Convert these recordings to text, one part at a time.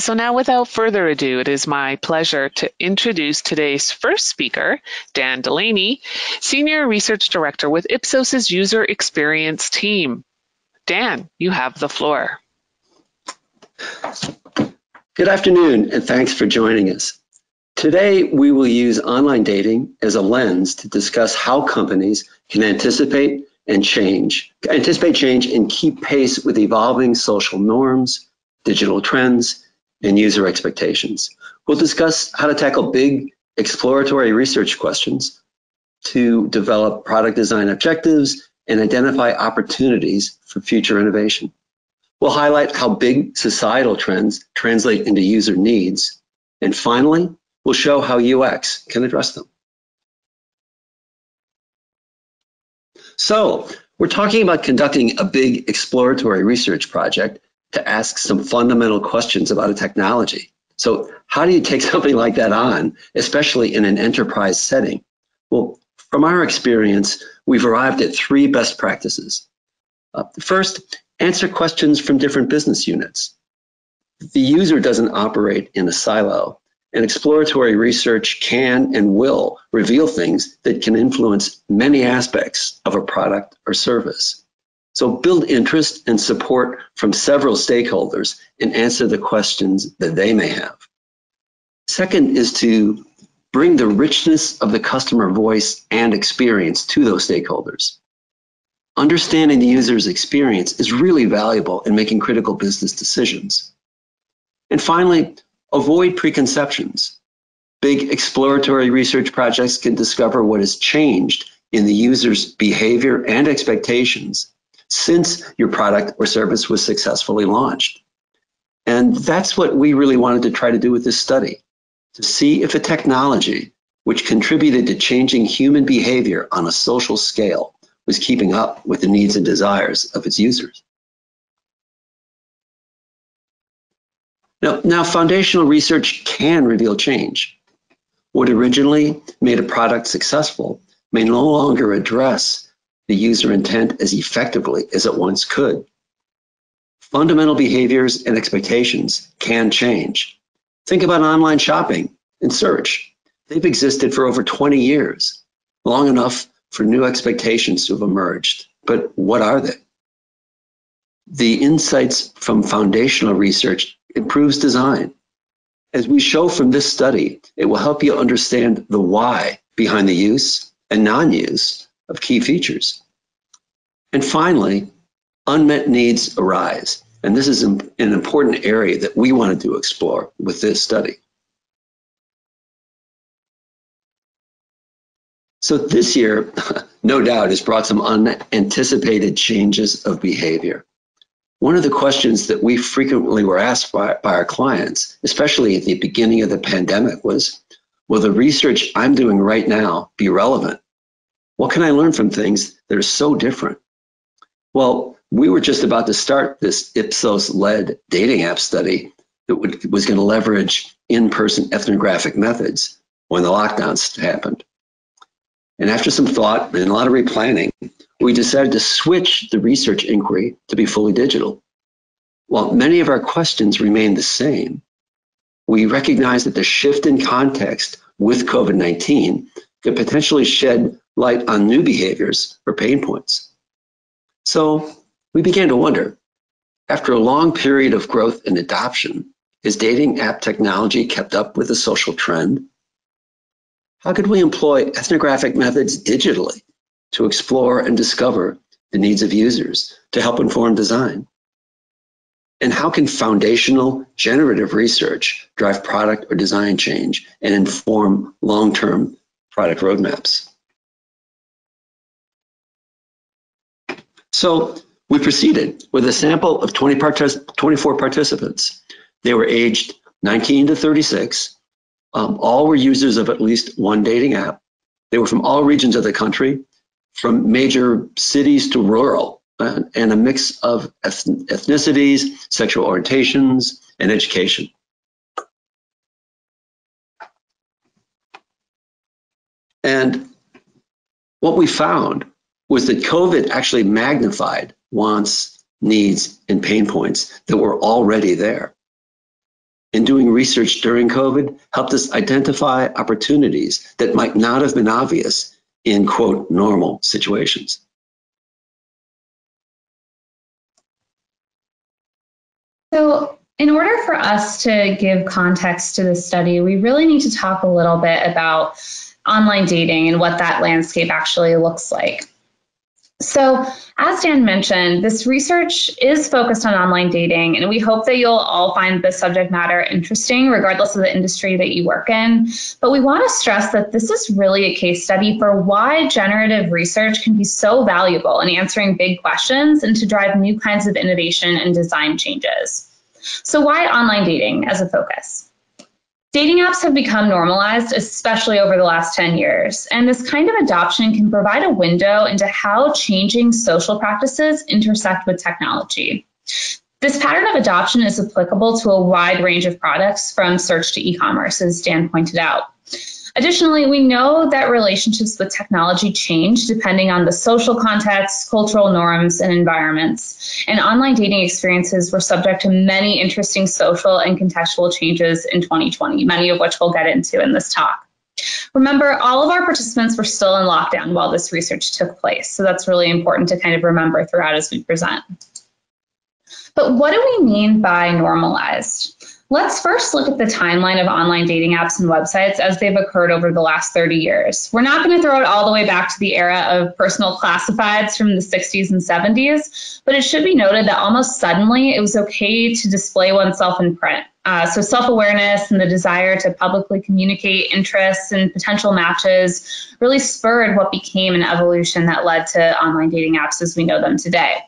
So now, without further ado, it is my pleasure to introduce today's first speaker, Dan Delaney, Senior Research Director with Ipsos's User Experience team. Dan, you have the floor. Good afternoon, and thanks for joining us. Today, we will use online dating as a lens to discuss how companies can anticipate change and keep pace with evolving social norms, digital trends, and user expectations. We'll discuss how to tackle big exploratory research questions to develop product design objectives and identify opportunities for future innovation. We'll highlight how big societal trends translate into user needs. And finally, we'll show how UX can address them. So, we're talking about conducting a big exploratory research project to ask some fundamental questions about a technology. So how do you take something like that on, especially in an enterprise setting? Well, from our experience, we've arrived at 3 best practices. First, answer questions from different business units. The user doesn't operate in a silo, and exploratory research can and will reveal things that can influence many aspects of a product or service. So build interest and support from several stakeholders and answer the questions that they may have. Second is to bring the richness of the customer voice and experience to those stakeholders. Understanding the user's experience is really valuable in making critical business decisions. And finally, avoid preconceptions. Big exploratory research projects can discover what has changed in the user's behavior and expectations since your product or service was successfully launched. And that's what we really wanted to try to do with this study, to see if a technology which contributed to changing human behavior on a social scale was keeping up with the needs and desires of its users. Now, foundational research can reveal change. What originally made a product successful may no longer address the user intent as effectively as it once could. Fundamental behaviors and expectations can change. Think about online shopping and search. They've existed for over 20 years, long enough for new expectations to have emerged. But what are they? The insights from foundational research improves design. As we show from this study, it will help you understand the why behind the use and non-use of key features. And finally, unmet needs arise. And this is an important area that we wanted to explore with this study. So this year, no doubt, has brought some unanticipated changes of behavior. One of the questions that we frequently were asked by our clients, especially at the beginning of the pandemic, was, will the research I'm doing right now be relevant? What can I learn from things that are so different? Well, we were just about to start this Ipsos-led dating app study that was going to leverage in-person ethnographic methods when the lockdowns happened. And after some thought and a lot of replanning, we decided to switch the research inquiry to be fully digital. While many of our questions remain the same, we recognize that the shift in context with COVID-19 could potentially shed light on new behaviors or pain points. So we began to wonder, after a long period of growth and adoption, has dating app technology kept up with the social trend? How could we employ ethnographic methods digitally to explore and discover the needs of users to help inform design? And how can foundational generative research drive product or design change and inform long-term product roadmaps? So we proceeded with a sample of 24 participants. They were aged 19 to 36. All were users of at least one dating app. They were from all regions of the country, from major cities to rural, and a mix of ethnicities, sexual orientations, and education. And what we found was that COVID actually magnified wants, needs, and pain points that were already there. in doing research during COVID helped us identify opportunities that might not have been obvious in, quote, normal situations. So in order for us to give context to this study, we really need to talk a little bit about online dating and what that landscape actually looks like. So as Dan mentioned, this research is focused on online dating, and we hope that you'll all find the subject matter interesting, regardless of the industry that you work in. But we want to stress that this is really a case study for why generative research can be so valuable in answering big questions and to drive new kinds of innovation and design changes. So why online dating as a focus? Dating apps have become normalized, especially over the last 10 years, and this kind of adoption can provide a window into how changing social practices intersect with technology. This pattern of adoption is applicable to a wide range of products from search to e-commerce, as Dan pointed out. Additionally, we know that relationships with technology change depending on the social context, cultural norms, and environments. And online dating experiences were subject to many interesting social and contextual changes in 2020, many of which we'll get into in this talk. Remember, all of our participants were still in lockdown while this research took place, so that's really important to kind of remember throughout as we present. But what do we mean by normalized? Let's first look at the timeline of online dating apps and websites as they've occurred over the last 30 years. We're not going to throw it all the way back to the era of personal classifieds from the 60s and 70s, but it should be noted that almost suddenly it was okay to display oneself in print. So self-awareness and the desire to publicly communicate interests and potential matches really spurred what became an evolution that led to online dating apps as we know them today.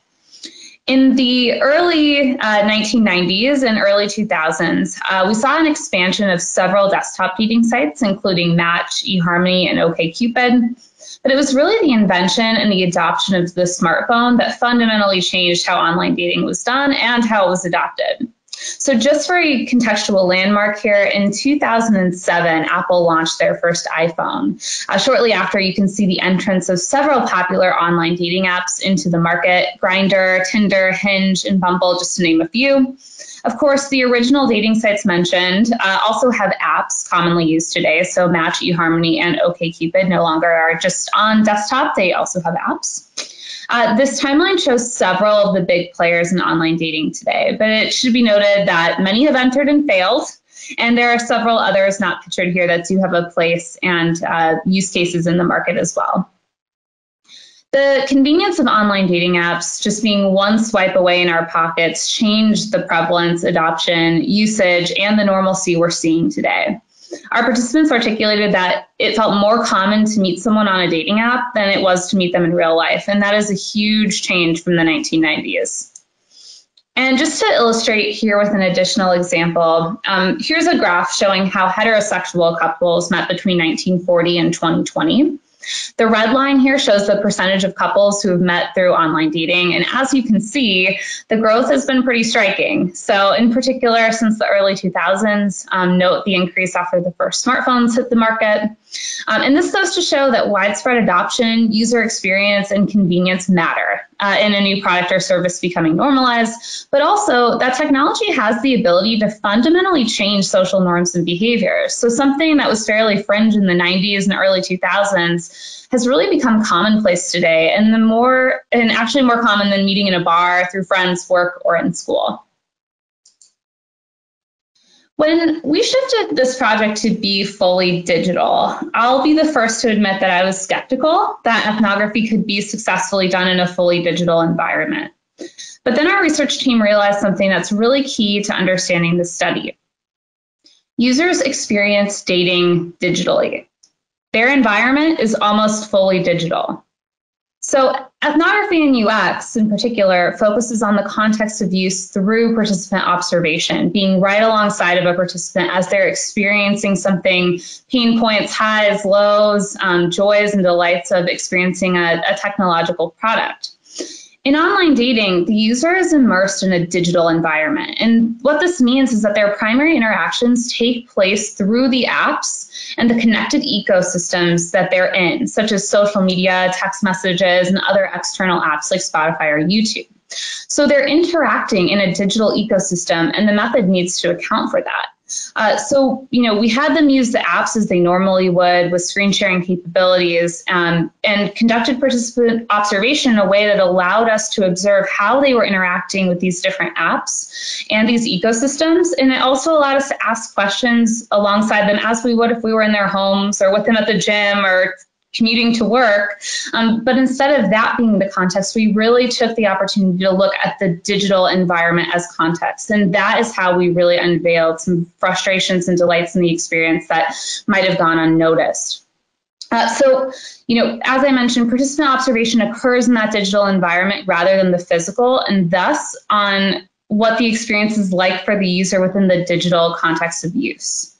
In the early 1990s and early 2000s, we saw an expansion of several desktop dating sites, including Match, eHarmony, and OkCupid. But it was really the invention and the adoption of the smartphone that fundamentally changed how online dating was done and how it was adopted. So just for a contextual landmark here, in 2007, Apple launched their first iPhone. Shortly after, you can see the entrance of several popular online dating apps into the market: Grindr, Tinder, Hinge, and Bumble, just to name a few. Of course, the original dating sites mentioned also have apps commonly used today. So Match, eHarmony, and OkCupid no longer are just on desktop. They also have apps. This timeline shows several of the big players in online dating today, but it should be noted that many have entered and failed, and there are several others not pictured here that do have a place and use cases in the market as well. The convenience of online dating apps just being one swipe away in our pockets changed the prevalence, adoption, usage, and the normalcy we're seeing today. Our participants articulated that it felt more common to meet someone on a dating app than it was to meet them in real life, and that is a huge change from the 1990s. And just to illustrate here with an additional example, here's a graph showing how heterosexual couples met between 1940 and 2020. The red line here shows the percentage of couples who have met through online dating, and as you can see, the growth has been pretty striking. So in particular, since the early 2000s, note the increase after the first smartphones hit the market. And this goes to show that widespread adoption, user experience, and convenience matter in a new product or service becoming normalized, but also that technology has the ability to fundamentally change social norms and behaviors. So something that was fairly fringe in the 90s and early 2000s has really become commonplace today, and actually more common than meeting in a bar, through friends, work, or in school. When we shifted this project to be fully digital, I'll be the first to admit that I was skeptical that ethnography could be successfully done in a fully digital environment. But then our research team realized something that's really key to understanding the study. Users experience dating digitally. Their environment is almost fully digital. So ethnography and UX in particular focuses on the context of use through participant observation, being right alongside of a participant as they're experiencing something, pain points, highs, lows, joys and delights of experiencing a technological product. In online dating, the user is immersed in a digital environment. And what this means is that their primary interactions take place through the apps and the connected ecosystems that they're in, such as social media, text messages, and other external apps like Spotify or YouTube. So they're interacting in a digital ecosystem, and the method needs to account for that. So, we had them use the apps as they normally would with screen sharing capabilities, and conducted participant observation in a way that allowed us to observe how they were interacting with these different apps and these ecosystems. And it also allowed us to ask questions alongside them as we would if we were in their homes or with them at the gym or commuting to work. But instead of that being the context, we really took the opportunity to look at the digital environment as context. And that is how we really unveiled some frustrations and delights in the experience that might have gone unnoticed. So, as I mentioned, participant observation occurs in that digital environment rather than the physical, and thus on what the experience is like for the user within the digital context of use.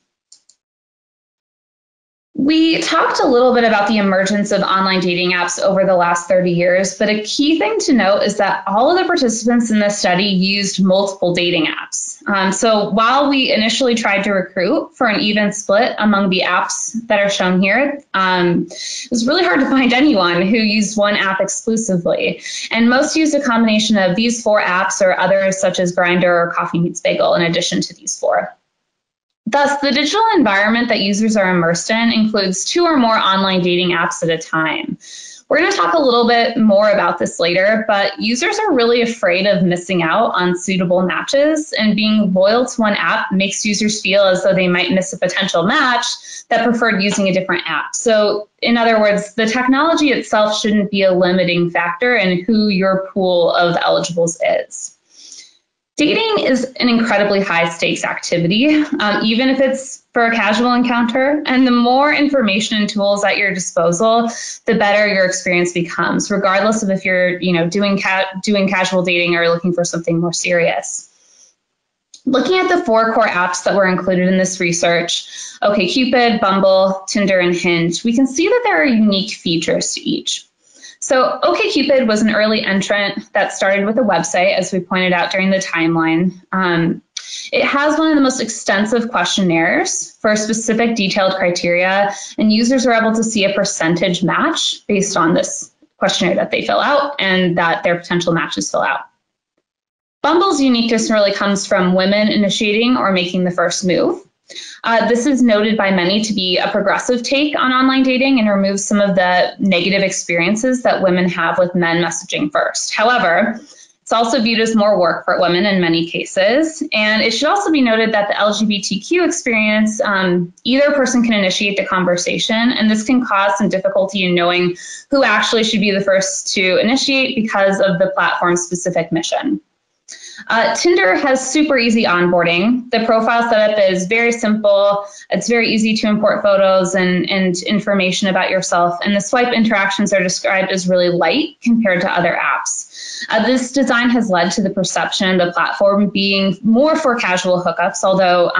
We talked a little bit about the emergence of online dating apps over the last 30 years, but a key thing to note is that all of the participants in this study used multiple dating apps. So while we initially tried to recruit for an even split among the apps that are shown here, it was really hard to find anyone who used one app exclusively. And most used a combination of these 4 apps or others such as Grindr or Coffee Meets Bagel in addition to these 4. Thus, the digital environment that users are immersed in includes 2 or more online dating apps at a time. We're going to talk a little bit more about this later, but users are really afraid of missing out on suitable matches, and being loyal to one app makes users feel as though they might miss a potential match that preferred using a different app. So, in other words, the technology itself shouldn't be a limiting factor in who your pool of eligibles is. Dating is an incredibly high stakes activity, even if it's for a casual encounter. And the more information and tools at your disposal, the better your experience becomes, regardless of if you're, doing casual dating or looking for something more serious. Looking at the 4 core apps that were included in this research, OkCupid, Bumble, Tinder, and Hinge, we can see that there are unique features to each. So OkCupid was an early entrant that started with a website, as we pointed out during the timeline. It has one of the most extensive questionnaires for specific detailed criteria, and users are able to see a percentage match based on this questionnaire that they fill out and that their potential matches fill out. Bumble's uniqueness really comes from women initiating or making the first move. This is noted by many to be a progressive take on online dating and removes some of the negative experiences that women have with men messaging first. However, it's also viewed as more work for women in many cases. And it should also be noted that the LGBTQ experience, either person can initiate the conversation, and this can cause some difficulty in knowing who actually should be the first to initiate because of the platform's specific mission. Tinder has super easy onboarding. The profile setup is very simple. It's very easy to import photos and information about yourself. And the swipe interactions are described as really light compared to other apps. This design has led to the perception of the platform being more for casual hookups, although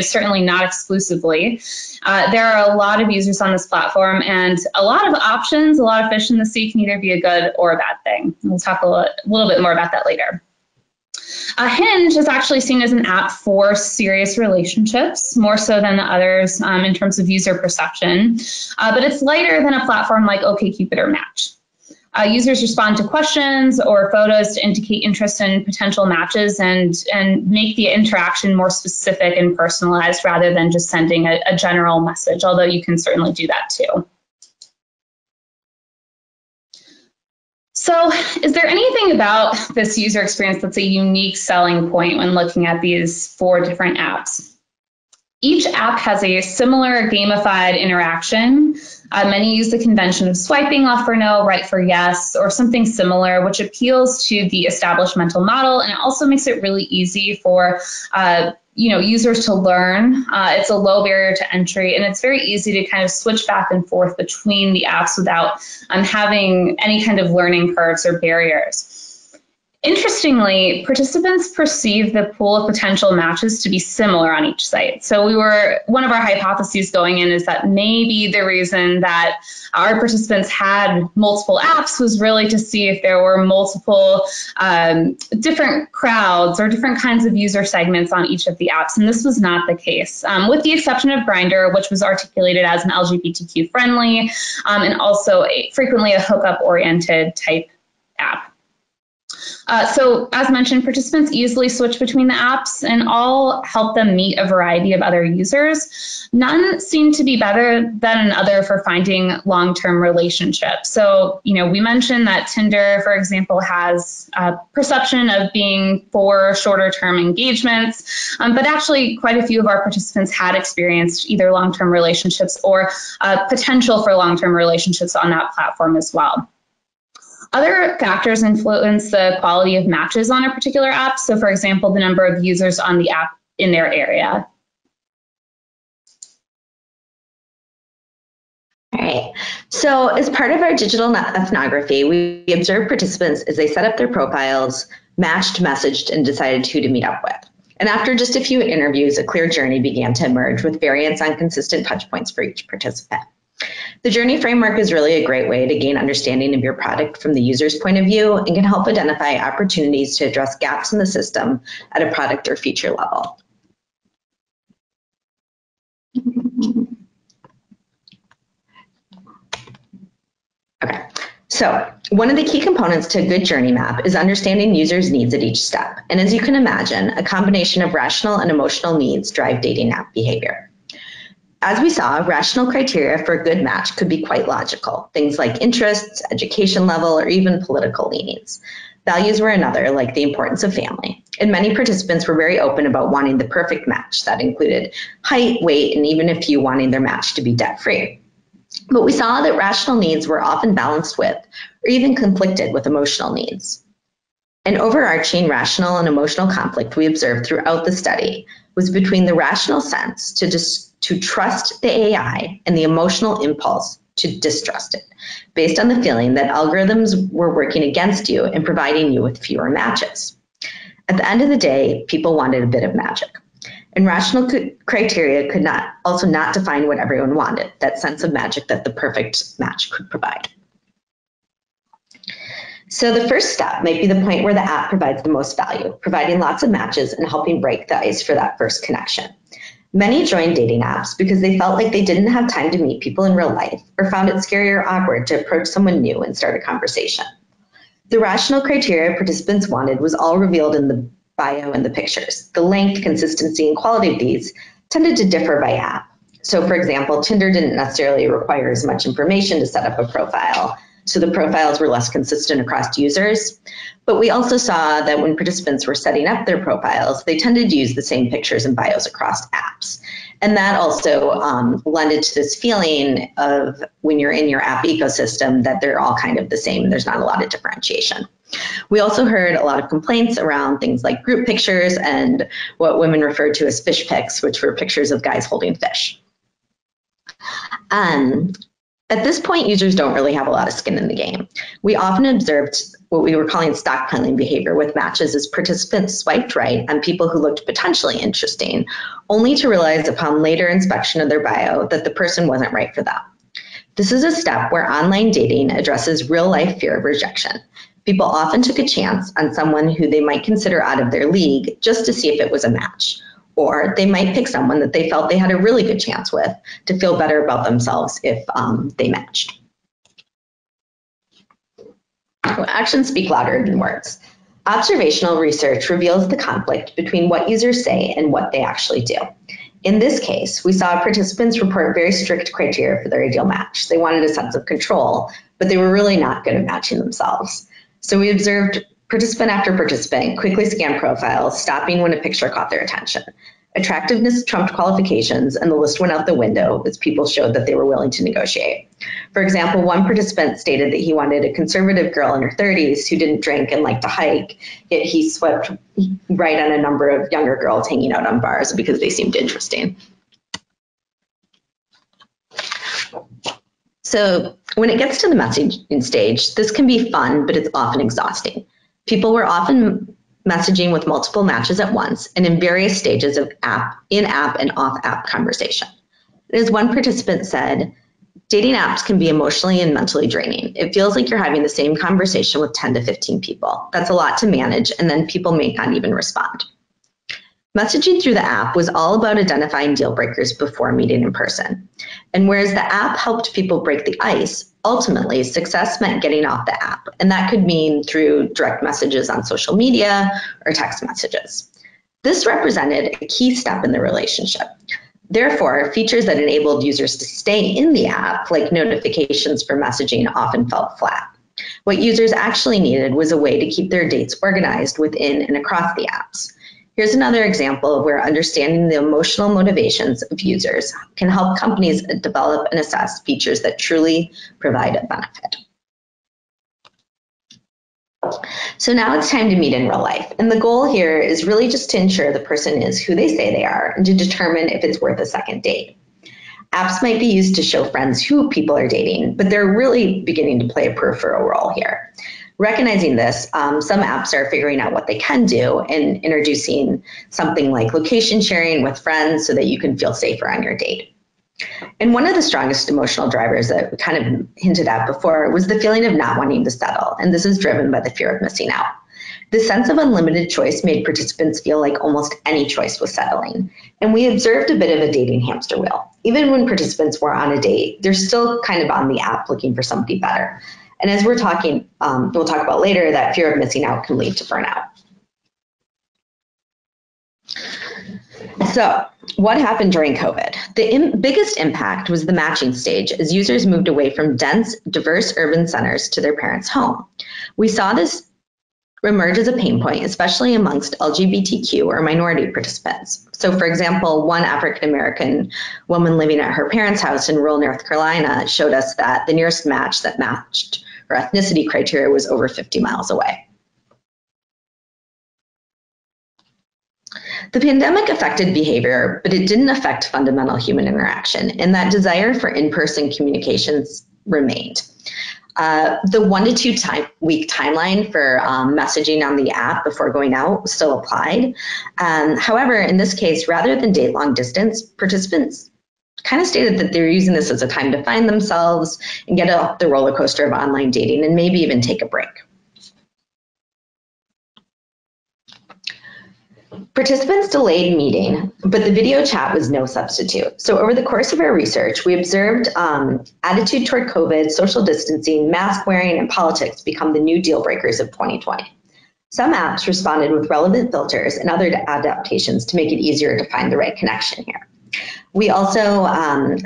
certainly not exclusively. There are a lot of users on this platform and a lot of options, a lot of fish in the sea can either be a good or a bad thing. We'll talk a little bit more about that later. Hinge is actually seen as an app for serious relationships, more so than the others in terms of user perception, but it's lighter than a platform like OkCupid or Match. Users respond to questions or photos to indicate interest in potential matches and make the interaction more specific and personalized rather than just sending a general message, although you can certainly do that too. So is there anything about this user experience that's a unique selling point when looking at these 4 different apps? Each app has a similar gamified interaction. Many use the convention of swiping left for no, right for yes, or something similar, which appeals to the established mental model, and it also makes it really easy for users to learn. It's a low barrier to entry, and it's very easy to kind of switch back and forth between the apps without having any kind of learning curves or barriers. Interestingly, participants perceive the pool of potential matches to be similar on each site. So one of our hypotheses going in is that maybe the reason that our participants had multiple apps was really to see if there were multiple different crowds or different kinds of user segments on each of the apps. And this was not the case, with the exception of Grindr, which was articulated as an LGBTQ friendly and also frequently a hookup oriented type app. So as mentioned, participants easily switch between the apps and all help them meet a variety of other users. None seem to be better than another for finding long-term relationships. So, we mentioned that Tinder, for example, has a perception of being for shorter-term engagements, but actually quite a few of our participants had experienced either long-term relationships or potential for long-term relationships on that platform as well. Other factors influence the quality of matches on a particular app. So, for example, the number of users on the app in their area. All right. So as part of our digital ethnography, we observed participants as they set up their profiles, matched, messaged, and decided who to meet up with. And after just a few interviews, a clear journey began to emerge with variants on consistent touch points for each participant. The journey framework is really a great way to gain understanding of your product from the user's point of view and can help identify opportunities to address gaps in the system at a product or feature level. Okay, so one of the key components to a good journey map is understanding users' needs at each step. And as you can imagine, a combination of rational and emotional needs drive dating app behavior. As we saw, rational criteria for a good match could be quite logical, things like interests, education level, or even political leanings. Values were another, like the importance of family. And many participants were very open about wanting the perfect match. That included height, weight, and even a few wanting their match to be debt-free. But we saw that rational needs were often balanced with, or even conflicted with, emotional needs. An overarching rational and emotional conflict we observed throughout the study was between the rational sense to trust the AI and the emotional impulse to distrust it, based on the feeling that algorithms were working against you and providing you with fewer matches. At the end of the day, people wanted a bit of magic. And rational criteria could not define what everyone wanted, that sense of magic that the perfect match could provide. So the first step might be the point where the app provides the most value, providing lots of matches and helping break the ice for that first connection. Many joined dating apps because they felt like they didn't have time to meet people in real life or found it scary or awkward to approach someone new and start a conversation. The rational criteria participants wanted was all revealed in the bio and the pictures. The length, consistency, and quality of these tended to differ by app. So for example, Tinder didn't necessarily require as much information to set up a profile, so the profiles were less consistent across users. But we also saw that when participants were setting up their profiles, they tended to use the same pictures and bios across apps. And that also lended to this feeling of when you're in your app ecosystem that they're all kind of the same. There's not a lot of differentiation. We also heard a lot of complaints around things like group pictures and what women referred to as fish pics, which were pictures of guys holding fish. At this point, users don't really have a lot of skin in the game. We often observed what we were calling stockpiling behavior with matches as participants swiped right on people who looked potentially interesting, only to realize upon later inspection of their bio that the person wasn't right for them. This is a step where online dating addresses real-life fear of rejection. People often took a chance on someone who they might consider out of their league just to see if it was a match. Or they might pick someone that they felt they had a really good chance with to feel better about themselves if they matched. Actions speak louder than words. Observational research reveals the conflict between what users say and what they actually do. In this case, we saw participants report very strict criteria for their ideal match. They wanted a sense of control, but they were really not good at matching themselves. So we observed participant after participant quickly scanned profiles, stopping when a picture caught their attention. Attractiveness trumped qualifications, and the list went out the window as people showed that they were willing to negotiate. For example, one participant stated that he wanted a conservative girl in her 30s who didn't drink and liked to hike, yet he swept right on a number of younger girls hanging out on bars because they seemed interesting. So when it gets to the messaging stage, this can be fun, but it's often exhausting. People were often messaging with multiple matches at once and in various stages of in-app and off-app conversation. As one participant said, dating apps can be emotionally and mentally draining. It feels like you're having the same conversation with 10 to 15 people. That's a lot to manage, and then people may not even respond. Messaging through the app was all about identifying deal breakers before meeting in person. And whereas the app helped people break the ice, ultimately success meant getting off the app. And that could mean through direct messages on social media or text messages. This represented a key step in the relationship. Therefore, features that enabled users to stay in the app, like notifications for messaging, often fell flat. What users actually needed was a way to keep their dates organized within and across the apps. Here's another example of where understanding the emotional motivations of users can help companies develop and assess features that truly provide a benefit. So now it's time to meet in real life. And the goal here is really just to ensure the person is who they say they are and to determine if it's worth a second date. Apps might be used to show friends who people are dating, but they're really beginning to play a peripheral role here. Recognizing this, some apps are figuring out what they can do and introducing something like location sharing with friends so that you can feel safer on your date. And one of the strongest emotional drivers that we kind of hinted at before was the feeling of not wanting to settle, and this is driven by the fear of missing out. The sense of unlimited choice made participants feel like almost any choice was settling, and we observed a bit of a dating hamster wheel. Even when participants were on a date, they're still kind of on the app looking for somebody better. And as we'll talk about later, that fear of missing out can lead to burnout. So what happened during COVID? The biggest impact was the matching stage as users moved away from dense, diverse urban centers to their parents' home. We saw this emerge as a pain point, especially amongst LGBTQ or minority participants. So for example, one African-American woman living at her parents' house in rural North Carolina showed us that the nearest match that matched her ethnicity criteria was over 50 miles away. The pandemic affected behavior, but it didn't affect fundamental human interaction, and that desire for in-person communications remained. The 1 to 2 week timeline for messaging on the app before going out still applied. However, in this case, rather than date long distance, participants kind of stated that they were using this as a time to find themselves and get off the roller coaster of online dating and maybe even take a break. Participants delayed meeting, but the video chat was no substitute. So over the course of our research, we observed attitude toward COVID, social distancing, mask wearing, and politics become the new deal breakers of 2020. Some apps responded with relevant filters and other adaptations to make it easier to find the right connection here. We also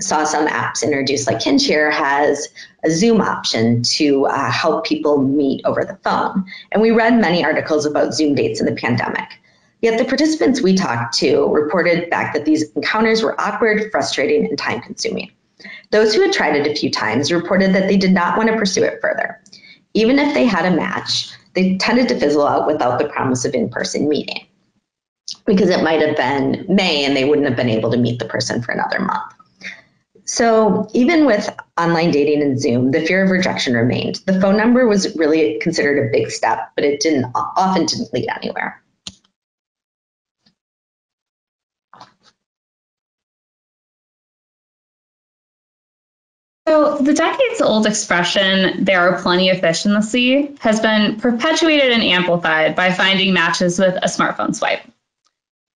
saw some apps introduced, like Kinshare has a Zoom option to help people meet over the phone. And we read many articles about Zoom dates in the pandemic. Yet the participants we talked to reported back that these encounters were awkward, frustrating, and time-consuming. Those who had tried it a few times reported that they did not want to pursue it further. Even if they had a match, they tended to fizzle out without the promise of in-person meeting, because it might have been May and they wouldn't have been able to meet the person for another month. So even with online dating and Zoom, the fear of rejection remained. The phone number was really considered a big step, but it often didn't lead anywhere. So the decades-old expression, "there are plenty of fish in the sea," has been perpetuated and amplified by finding matches with a smartphone swipe.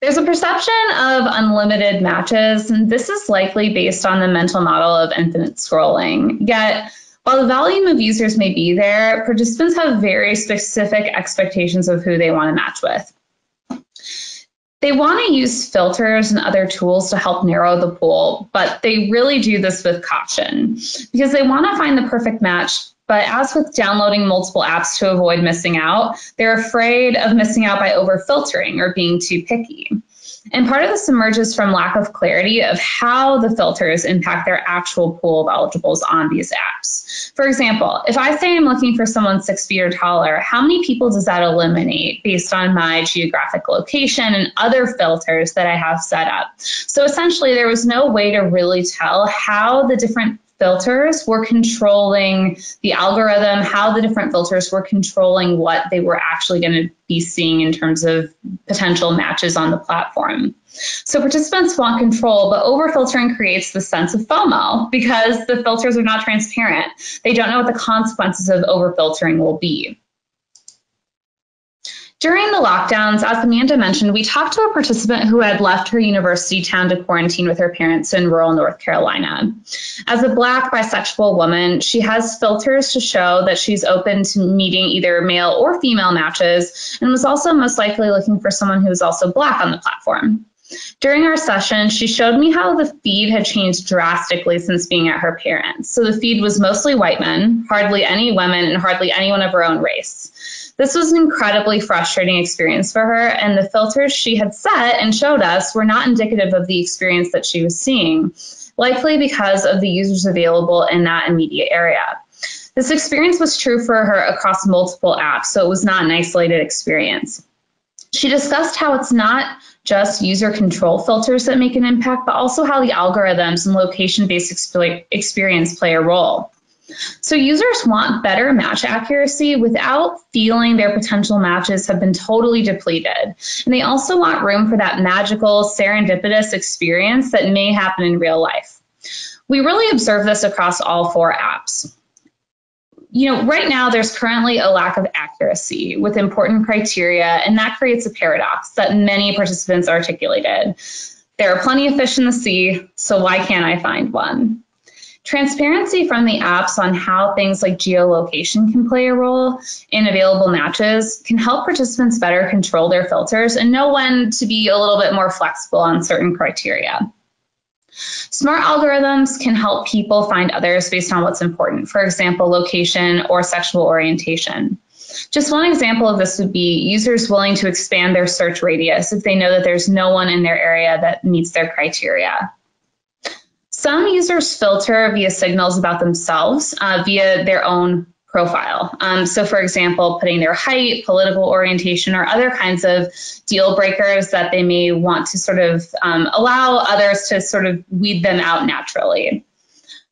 There's a perception of unlimited matches, and this is likely based on the mental model of infinite scrolling. Yet, while the volume of users may be there, participants have very specific expectations of who they want to match with. They want to use filters and other tools to help narrow the pool, but they really do this with caution because they want to find the perfect match. But as with downloading multiple apps to avoid missing out, they're afraid of missing out by over-filtering or being too picky. And part of this emerges from lack of clarity of how the filters impact their actual pool of eligibles on these apps. For example, if I say I'm looking for someone 6 feet or taller, how many people does that eliminate based on my geographic location and other filters that I have set up? So essentially, there was no way to really tell how the different filters were controlling the algorithm, how the different filters were controlling what they were actually going to be seeing in terms of potential matches on the platform. So participants want control, but over-filtering creates the sense of FOMO because the filters are not transparent. They don't know what the consequences of over-filtering will be. During the lockdowns, as Amanda mentioned, we talked to a participant who had left her university town to quarantine with her parents in rural North Carolina. As a Black bisexual woman, she has filters to show that she's open to meeting either male or female matches, and was also most likely looking for someone who was also Black on the platform. During our session, she showed me how the feed had changed drastically since being at her parents'. So the feed was mostly white men, hardly any women, and hardly anyone of her own race. This was an incredibly frustrating experience for her, and the filters she had set and showed us were not indicative of the experience that she was seeing, likely because of the users available in that immediate area. This experience was true for her across multiple apps, so it was not an isolated experience. She discussed how it's not just user control filters that make an impact, but also how the algorithms and location-based experience play a role. So users want better match accuracy without feeling their potential matches have been totally depleted. And they also want room for that magical, serendipitous experience that may happen in real life. We really observe this across all 4 apps. Right now there's currently a lack of accuracy with important criteria, and that creates a paradox that many participants articulated. There are plenty of fish in the sea, so why can't I find one? Transparency from the apps on how things like geolocation can play a role in available matches can help participants better control their filters and know when to be a little bit more flexible on certain criteria. Smart algorithms can help people find others based on what's important, for example, location or sexual orientation. Just one example of this would be users willing to expand their search radius if they know that there's no one in their area that meets their criteria. Some users filter via signals about themselves via their own profile. So for example, putting their height, political orientation, or other kinds of deal breakers that they may want to sort of allow others to sort of weed them out naturally.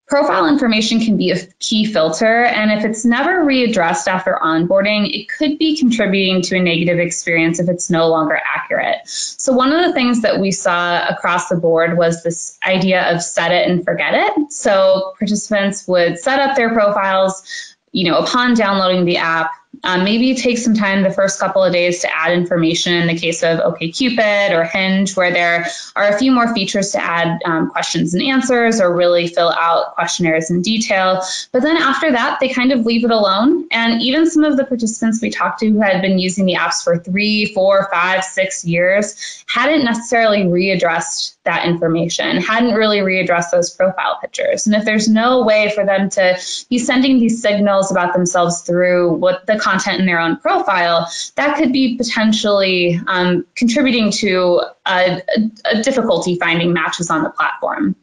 Profile information can be a key filter, and if it's never readdressed after onboarding, it could be contributing to a negative experience if it's no longer accurate. So one of the things that we saw across the board was this idea of set it and forget it. So participants would set up their profiles, upon downloading the app, maybe take some time the first couple of days to add information in the case of OkCupid or Hinge, where there are a few more features to add questions and answers or really fill out questionnaires in detail. But then after that, they kind of leave it alone. And even some of the participants we talked to who had been using the apps for 3, 4, 5, 6 years hadn't necessarily readdressed that information, hadn't really readdressed those profile pictures. And if there's no way for them to be sending these signals about themselves through what the content in their own profile, that could be potentially contributing to a difficulty finding matches on the platform.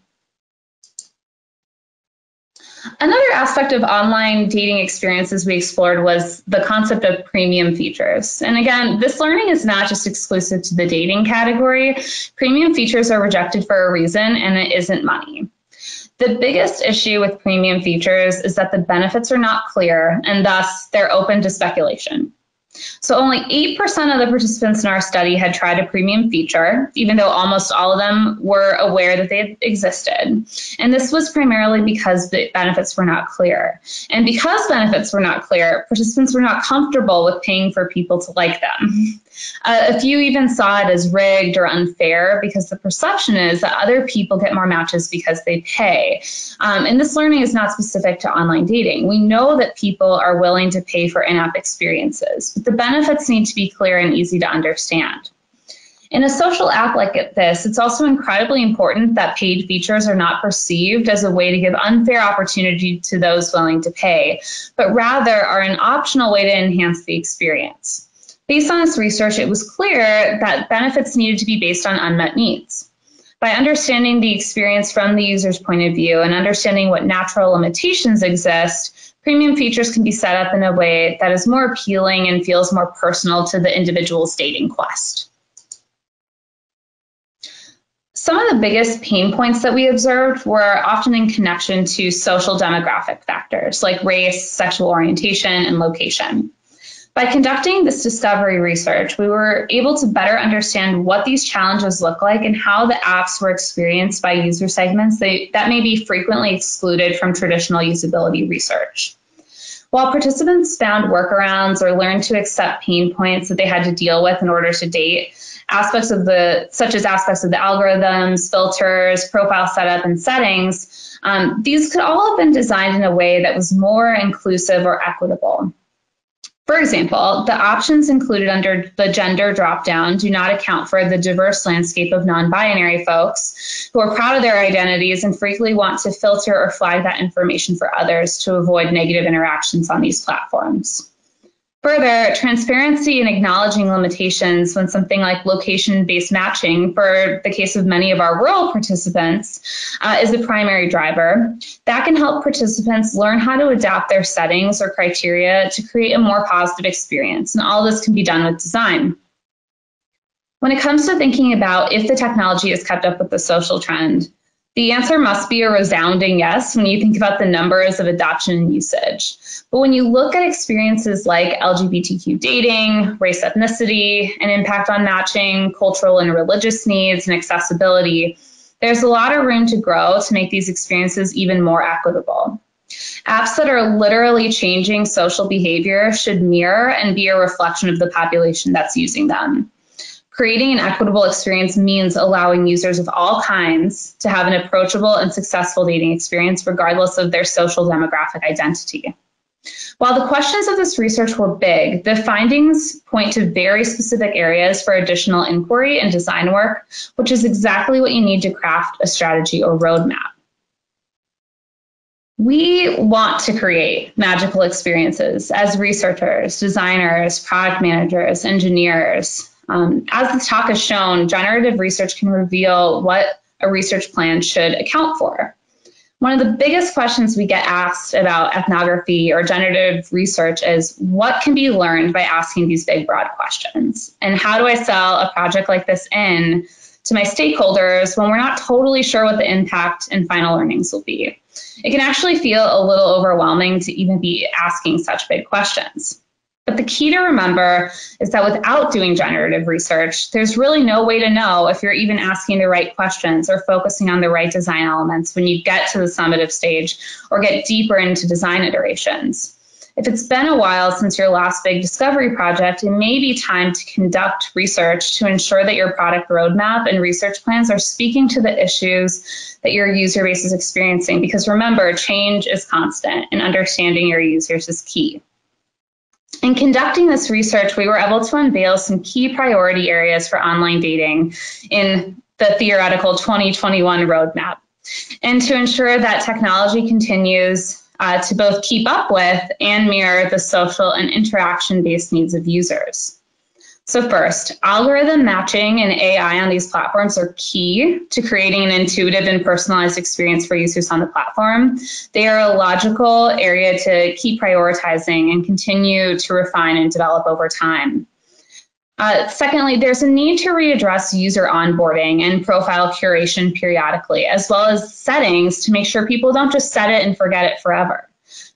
Another aspect of online dating experiences we explored was the concept of premium features. And again, this learning is not just exclusive to the dating category. Premium features are rejected for a reason, and it isn't money. The biggest issue with premium features is that the benefits are not clear, and thus they're open to speculation. So only 8% of the participants in our study had tried a premium feature, even though almost all of them were aware that they existed. And this was primarily because the benefits were not clear. And because benefits were not clear, participants were not comfortable with paying for people to like them. A few even saw it as rigged or unfair because the perception is that other people get more matches because they pay. And this learning is not specific to online dating. We know that people are willing to pay for in-app experiences, but the benefits need to be clear and easy to understand. In a social app like this, it's also incredibly important that paid features are not perceived as a way to give unfair opportunity to those willing to pay, but rather are an optional way to enhance the experience. Based on this research, it was clear that benefits needed to be based on unmet needs. By understanding the experience from the user's point of view and understanding what natural limitations exist, premium features can be set up in a way that is more appealing and feels more personal to the individual's dating quest. Some of the biggest pain points that we observed were often in connection to social demographic factors like race, sexual orientation, and location. By conducting this discovery research, we were able to better understand what these challenges look like and how the apps were experienced by user segments that may be frequently excluded from traditional usability research. While participants found workarounds or learned to accept pain points that they had to deal with in order to date, such as aspects of the algorithms, filters, profile setup, and settings, these could all have been designed in a way that was more inclusive or equitable. For example, the options included under the gender dropdown do not account for the diverse landscape of non-binary folks who are proud of their identities and frequently want to filter or flag that information for others to avoid negative interactions on these platforms. Further, transparency and acknowledging limitations when something like location-based matching, for the case of many of our rural participants, is a primary driver. That can help participants learn how to adapt their settings or criteria to create a more positive experience, and all this can be done with design. When it comes to thinking about if the technology has kept up with the social trend, the answer must be a resounding yes when you think about the numbers of adoption and usage. But when you look at experiences like LGBTQ dating, race, ethnicity, and impact on matching, cultural and religious needs, and accessibility, there's a lot of room to grow to make these experiences even more equitable. Apps that are literally changing social behavior should mirror and be a reflection of the population that's using them. Creating an equitable experience means allowing users of all kinds to have an approachable and successful dating experience regardless of their social demographic identity. While the questions of this research were big, the findings point to very specific areas for additional inquiry and design work, which is exactly what you need to craft a strategy or roadmap. We want to create magical experiences as researchers, designers, product managers, engineers. As this talk has shown, generative research can reveal what a research plan should account for. One of the biggest questions we get asked about ethnography or generative research is what can be learned by asking these big, broad questions? And how do I sell a project like this in to my stakeholders when we're not totally sure what the impact and final learnings will be? It can actually feel a little overwhelming to even be asking such big questions. But the key to remember is that without doing generative research, there's really no way to know if you're even asking the right questions or focusing on the right design elements when you get to the summative stage or get deeper into design iterations. If it's been a while since your last big discovery project, it may be time to conduct research to ensure that your product roadmap and research plans are speaking to the issues that your user base is experiencing. Because remember, change is constant and understanding your users is key. In conducting this research, we were able to unveil some key priority areas for online dating in the theoretical 2021 roadmap, and to ensure that technology continues to both keep up with and mirror the social and interaction-based needs of users. So first, algorithm matching and AI on these platforms are key to creating an intuitive and personalized experience for users on the platform. They are a logical area to keep prioritizing and continue to refine and develop over time. Secondly, there's a need to readdress user onboarding and profile curation periodically, as well as settings to make sure people don't just set it and forget it forever.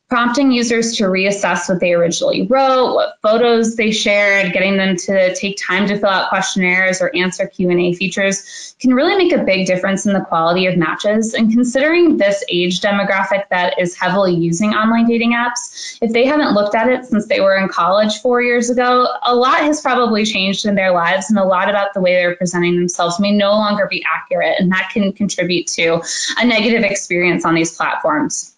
Prompting users to reassess what they originally wrote, what photos they shared, getting them to take time to fill out questionnaires or answer Q&A features can really make a big difference in the quality of matches. And considering this age demographic that is heavily using online dating apps, if they haven't looked at it since they were in college 4 years ago, a lot has probably changed in their lives, and a lot about the way they're presenting themselves may no longer be accurate, and that can contribute to a negative experience on these platforms.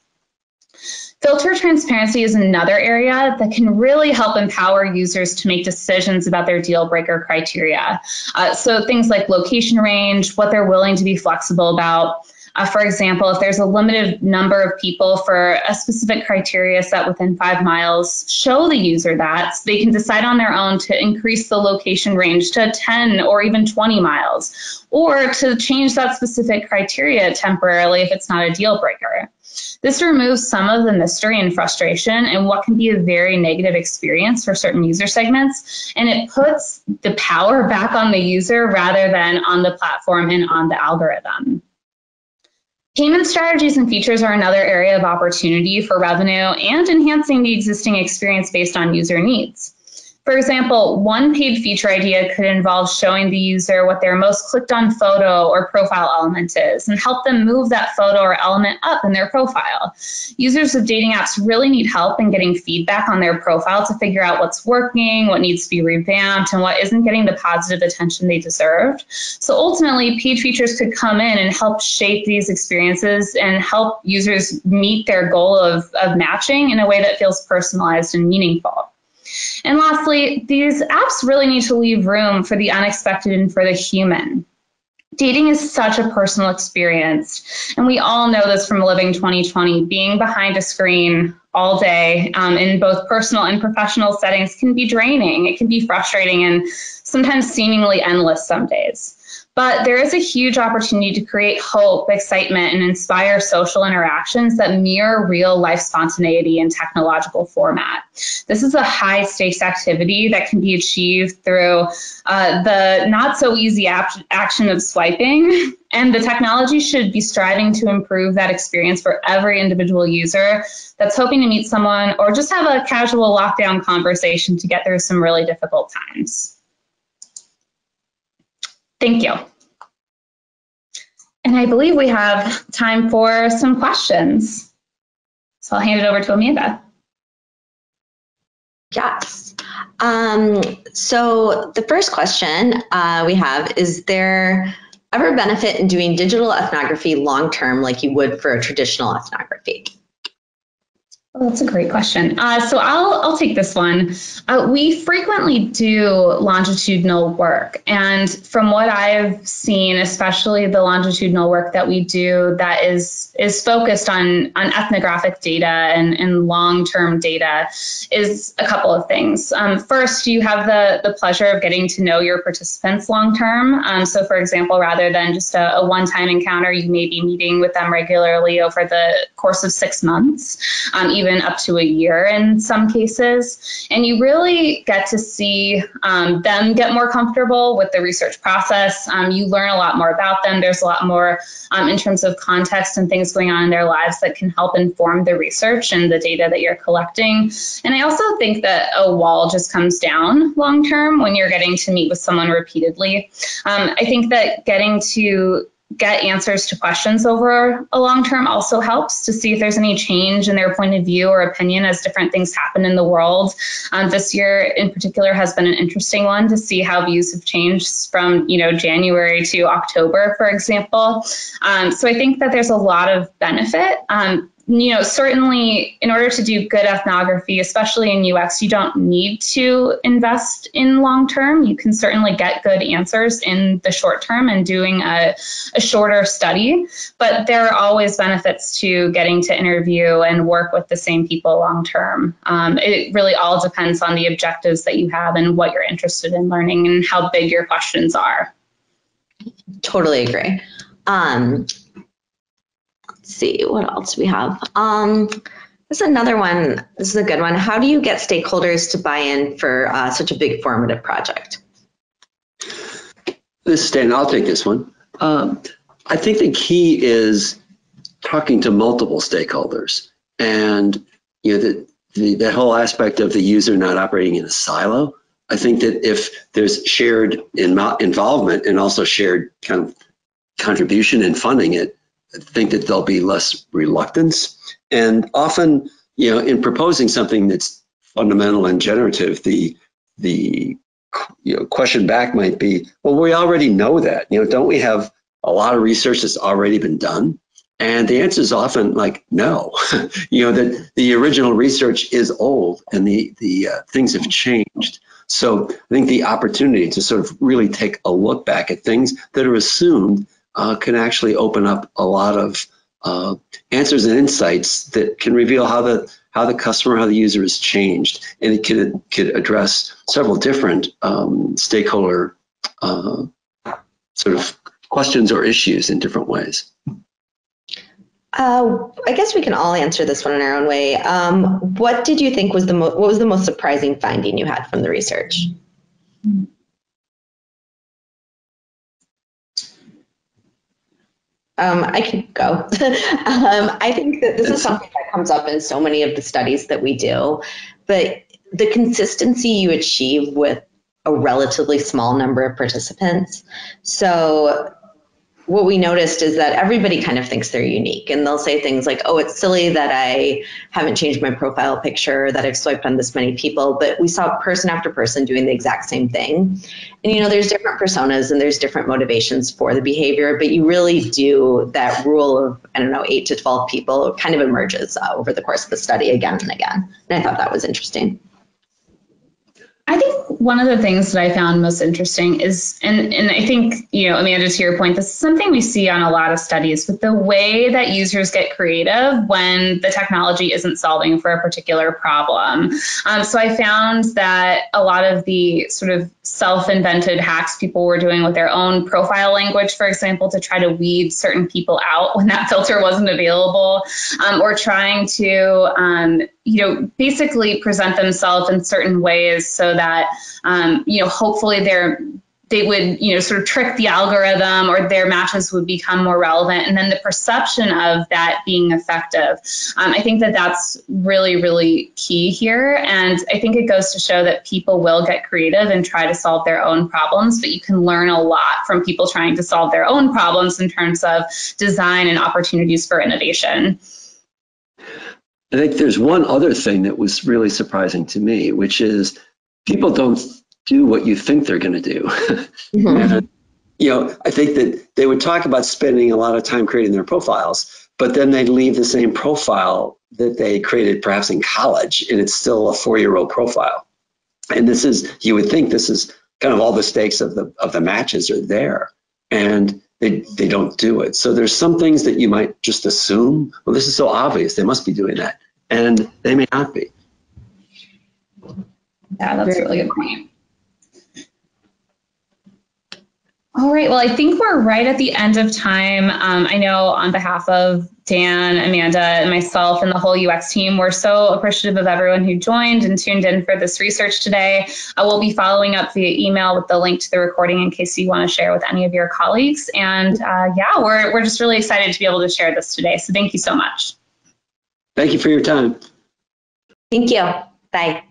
Filter transparency is another area that can really help empower users to make decisions about their deal breaker criteria. So things like location range, what they're willing to be flexible about. For example, if there's a limited number of people for a specific criteria set within 5 miles, show the user that so they can decide on their own to increase the location range to 10 or even 20 miles, or to change that specific criteria temporarily if it's not a deal breaker. This removes some of the mystery and frustration in what can be a very negative experience for certain user segments, and it puts the power back on the user rather than on the platform and on the algorithm. Payment strategies and features are another area of opportunity for revenue and enhancing the existing experience based on user needs. For example, one paid feature idea could involve showing the user what their most clicked on photo or profile element is and help them move that photo or element up in their profile. Users of dating apps really need help in getting feedback on their profile to figure out what's working, what needs to be revamped, and what isn't getting the positive attention they deserved. So ultimately, paid features could come in and help shape these experiences and help users meet their goal of matching in a way that feels personalized and meaningful. And lastly, these apps really need to leave room for the unexpected and for the human. Dating is such a personal experience, and we all know this from living 2020. Being behind a screen all day in both personal and professional settings can be draining. It can be frustrating and sometimes seemingly endless some days. But there is a huge opportunity to create hope, excitement, and inspire social interactions that mirror real life spontaneity in technological format. This is a high stakes activity that can be achieved through the not so easy action of swiping. And the technology should be striving to improve that experience for every individual user that's hoping to meet someone or just have a casual lockdown conversation to get through some really difficult times. Thank you. And I believe we have time for some questions. So I'll hand it over to Amanda. Yes. So the first question we have, is there ever benefit in doing digital ethnography long-term like you would for a traditional ethnography? Oh, that's a great question. So I'll take this one. We frequently do longitudinal work, and from what I've seen, especially the longitudinal work that we do that is focused on ethnographic data and long-term data, is a couple of things. First, you have the pleasure of getting to know your participants long-term. So for example, rather than just a one-time encounter, you may be meeting with them regularly over the course of 6 months. Even up to a year in some cases. And you really get to see them get more comfortable with the research process. You learn a lot more about them. There's a lot more in terms of context and things going on in their lives that can help inform the research and the data that you're collecting. And I also think that a wall just comes down long term when you're getting to meet with someone repeatedly. I think that getting to get answers to questions over a long term also helps to see if there's any change in their point of view or opinion as different things happen in the world. This year in particular has been an interesting one to see how views have changed from January to October, for example. So I think that there's a lot of benefit. Certainly in order to do good ethnography, especially in UX, you don't need to invest in long term. You can certainly get good answers in the short term and doing a shorter study, but there are always benefits to getting to interview and work with the same people long term. It really all depends on the objectives that you have and what you're interested in learning and how big your questions are. Totally agree. See what else we have. This is another one. This is a good one. How do you get stakeholders to buy in for such a big formative project? This is Stan. I'll take this one. I think the key is talking to multiple stakeholders, and that whole aspect of the user not operating in a silo. I think that if there's shared involvement and also shared kind of contribution in funding it, I think that there'll be less reluctance. And often, in proposing something that's fundamental and generative, the question back might be, well, we already know that. Don't we have a lot of research that's already been done? And the answer is often like, no. That the original research is old and the things have changed. So I think the opportunity to sort of really take a look back at things that are assumed can actually open up a lot of answers and insights that can reveal how the customer, how the user has changed, and it could address several different stakeholder sort of questions or issues in different ways. I guess we can all answer this one in our own way. What did you think was what was the most surprising finding you had from the research? I can go. I think that this is something that comes up in so many of the studies that we do, but the consistency you achieve with a relatively small number of participants. So what we noticed is that everybody kind of thinks they're unique, and they'll say things like, oh, it's silly that I haven't changed my profile picture, that I've swiped on this many people, but we saw person after person doing the exact same thing. And, you know, there's different personas and there's different motivations for the behavior, but you really do, that rule of, 8 to 12 people kind of emerges over the course of the study again and again. And I thought that was interesting. I think one of the things that I found most interesting is, and I think, Amanda, to your point, this is something we see on a lot of studies, with the way that users get creative when the technology isn't solving for a particular problem. So I found that a lot of the sort of self-invented hacks people were doing with their own profile language, for example, to try to weed certain people out when that filter wasn't available, or trying to, basically present themselves in certain ways so that, hopefully they would, sort of trick the algorithm, or their matches would become more relevant. And then the perception of that being effective. I think that that's really, really key here. And I think it goes to show that people will get creative and try to solve their own problems, but you can learn a lot from people trying to solve their own problems in terms of design and opportunities for innovation. I think there's one other thing that was really surprising to me, which is people don't do what you think they're going to do. Mm-hmm. And, I think that they would talk about spending a lot of time creating their profiles, but then they'd leave the same profile that they created perhaps in college, and it's still a 4-year-old profile. And this is, you would think this is kind of all the stakes of the matches are there, and they don't do it. So there's some things that you might just assume, well, this is so obvious, they must be doing that. And they may not be. Yeah, that's a really good point. All right, well, I think we're right at the end of time. I know on behalf of Dan, Amanda, and myself and the whole UX team, we're so appreciative of everyone who joined and tuned in for this research today. We'll be following up via email with the link to the recording in case you want to share with any of your colleagues. And we're just really excited to be able to share this today. So thank you so much. Thank you for your time. Thank you. Bye.